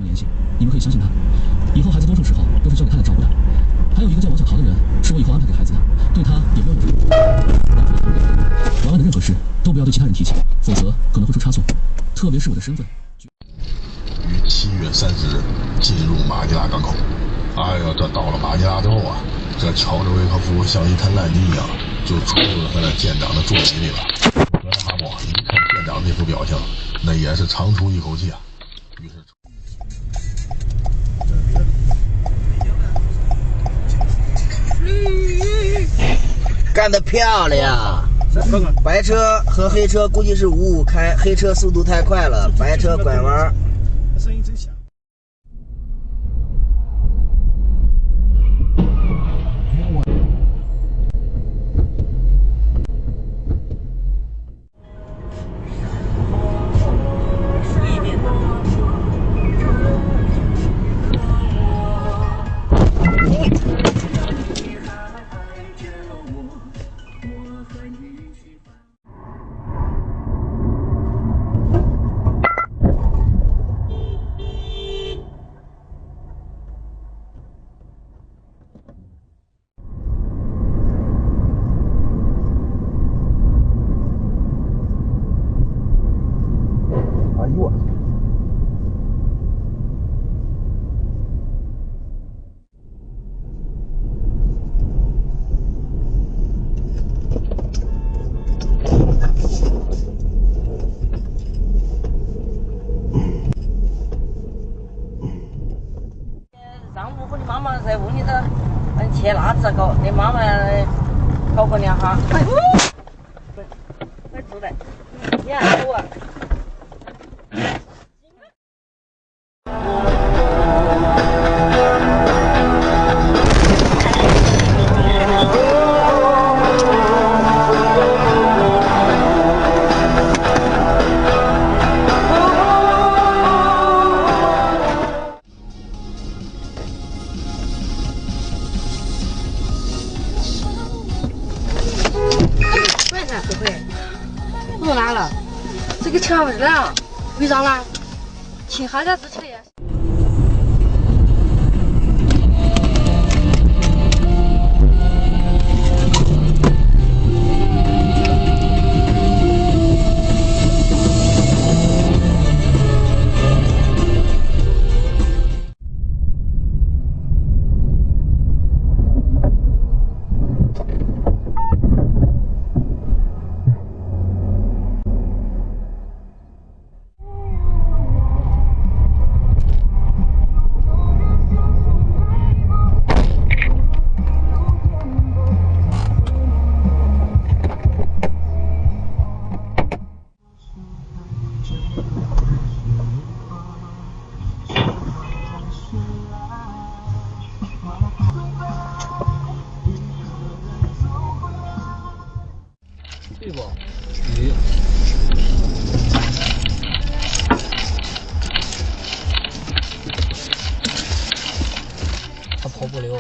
能联系，你们可以相信他。以后孩子多数时候都是交给他来照顾的。还有一个叫王小桃的人，是我以后安排给孩子的，对他也不要有什么。玩完的任何事都不要对其他人提起，否则可能会出差错，特别是我的身份。于7月30日进入马尼拉港口。哎呀，这到了马尼拉之后啊，这乔治维克夫像一滩烂泥一样，就出入他那舰长的座椅里了。格雷哈姆一看舰长那副表情，那也是长出一口气啊。于是，干得漂亮！白车和黑车估计是5-5开，黑车速度太快了，白车拐弯。声音真响。哎呦我！上午和你妈妈在屋里头，切辣子搞，你妈妈搞过2下。哎，快坐来，你还我。不回来了，这个钱回来了，为啥呢？请孩子之前也。对不？鱼。他跑不溜。